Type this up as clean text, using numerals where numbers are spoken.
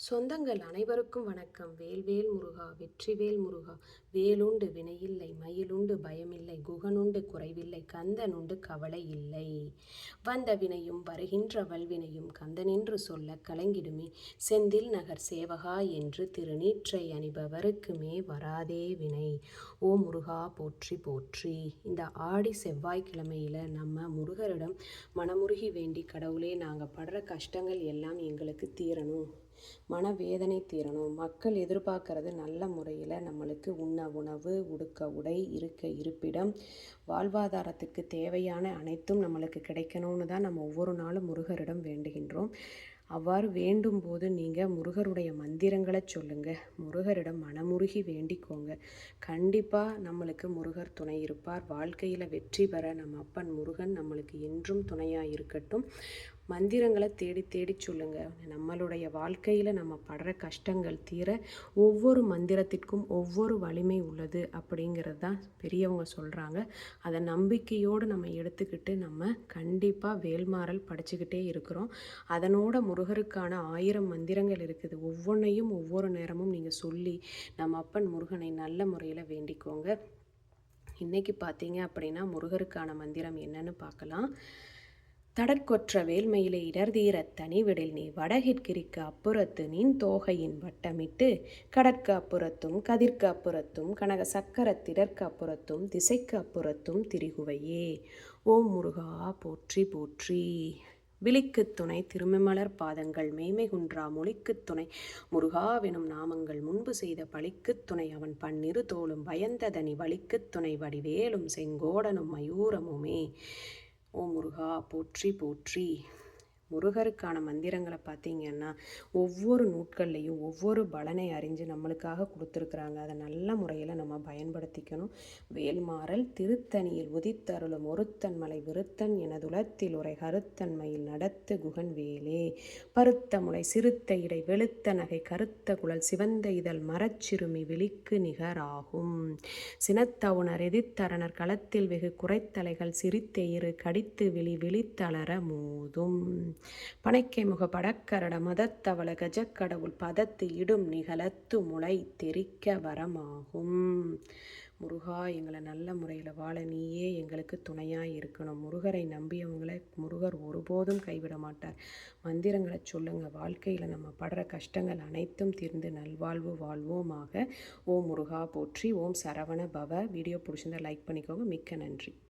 சொந்தங்கள் அனைவருக்கும் வணக்கம். வேல்வேல் முருகா, வெற்றிவேல் முருகா, வேலுண்டு வினையில்லை, மயிலுண்டு பயமில்லை, குகனுண்டு குறைவில்லை, கந்தனுண்டு கவலை இல்லை. வந்த வினையும் வருகின்ற வல்வினையும் கந்தனென்று சொல்ல கலங்கிடுமே, செந்தில் நகர் சேவகா என்று திருநீற்றை அணிபவருக்குமே வராதே வினை. ஓ முருகா போற்றி போற்றி. இந்த ஆடி செவ்வாய்க்கிழமையில் நம்ம முருகரிடம் மனமுருகி வேண்டி, கடவுளே நாங்கள் படுற கஷ்டங்கள் எல்லாம் எங்களுக்கு தீரணும், மனவேதனை தீரணும். மக்கள் எதிர்பார்க்கறது நல்ல முறையில் நம்மளுக்கு உண்ண உணவு, உடுக்க உடை, இருக்க இருப்பிடம், வாழ்வாதாரத்துக்கு தேவையான அனைத்தும் நம்மளுக்கு கிடைக்கணும்னு தான் நம்ம ஒவ்வொரு நாளும் முருகரிடம் வேண்டுகின்றோம். அவ்வாறு வேண்டும் போது நீங்கள் முருகருடைய மந்திரங்களை சொல்லுங்கள். முருகரிடம் மனமுருகி வேண்டிக்கோங்க. கண்டிப்பாக நம்மளுக்கு முருகர் துணை இருப்பார். வாழ்க்கையில் வெற்றி பெற நம்ம அப்பன் முருகன் நம்மளுக்கு என்றும் துணையாக இருக்கட்டும். மந்திரங்களை தேடி தேடி சொல்லுங்கள். நம்மளுடைய வாழ்க்கையில் நம்ம படுற கஷ்டங்கள் தீர ஒவ்வொரு மந்திரத்திற்கும் ஒவ்வொரு வலிமை உள்ளது அப்படிங்கிறது தான் பெரியவங்க சொல்கிறாங்க. அதை நம்பிக்கையோடு நம்ம எடுத்துக்கிட்டு நம்ம கண்டிப்பாக வேல்மாறல் படிச்சுக்கிட்டே இருக்கிறோம். அதனோட முருகருக்கான 1000 மந்திரங்கள் இருக்குது. ஒவ்வொன்றையும் ஒவ்வொரு நேரமும் நீங்கள் சொல்லி நம்ம அப்பன் முருகனை நல்ல முறையில் வேண்டிக்கோங்க. இன்றைக்கி பார்த்தீங்க அப்படின்னா முருகருக்கான மந்திரம் என்னன்னு பார்க்கலாம். தடற்கொற்ற வேல்மயிலை இடர்தீர தனிவிடில் நீ வடகிற்கிரிக்கு அப்புறத்து நின் தோகையின் வட்டமிட்டு கடற்கு அப்புறத்தும் கதிர்க்கு அப்புறத்தும் கனக சக்கரத்திடற்கு அப்புறத்தும் திசைக்கு அப்புறத்தும் திரிகுவையே. ஓம் முருகா போற்றி போற்றி. விழிக்கு துணை திருமமலர் பாதங்கள் மெய்மை குன்றா மொழிக்கு துணை முருகாவெனும் நாமங்கள் முன்பு செய்த பழிக்கு துணை அவன் பன்னிரு தோளும் பயந்ததனி வழிக்கு துணை வடிவேலும் செங்கோடனும் மயூரமுமே. ஓ முருகா போற்றி போற்றி. முருகருக்கான மந்திரங்களை பார்த்தீங்கன்னா ஒவ்வொரு நூட்கள்லையும் ஒவ்வொரு பலனை அறிஞ்சு நம்மளுக்காக கொடுத்துருக்குறாங்க. அதை நல்ல முறையில் நம்ம பயன்படுத்திக்கணும். வேல்மாறல் திருத்தணியில் உதித்தருளும் ஒருத்தன் மலை விருத்தன் எனதுலத்தில் உரை கருத்தன்மையில் நடத்து குகன் வேலே. பருத்த முளை சிறுத்த இடை வெளுத்த நகை கருத்த குழல் சிவந்த இதழ் மரச்சிறுமி விழிக்கு நிகராகும். சினத்தவுணர் எதிர்த்தரணர் களத்தில் வெகு குறைத்தலைகள் சிரித்தெயிறு கடித்து விழித்தளர மோதும். பனைக்கை முக படக்கரட மதத்தவள கஜக்கடவுள் பதத்து இடும் நிகழத்து முளை தெரிக்க வரமாகும். முருகா எங்களை நல்ல முறையில் வாழ நீயே எங்களுக்கு துணையாக இருக்கணும். முருகரை நம்பியவங்களை முருகர் ஒருபோதும் கைவிட மாட்டார். மந்திரங்களை சொல்லுங்கள். வாழ்க்கையில் நம்ம படுற கஷ்டங்கள் அனைத்தும் தீர்ந்து நல்வாழ்வு வாழ்வோமாக. ஓம் முருகா போற்றி. ஓம் சரவண பவ. வீடியோ பிடிச்சிருந்தா லைக் பண்ணிக்கோங்க. மிக்க நன்றி.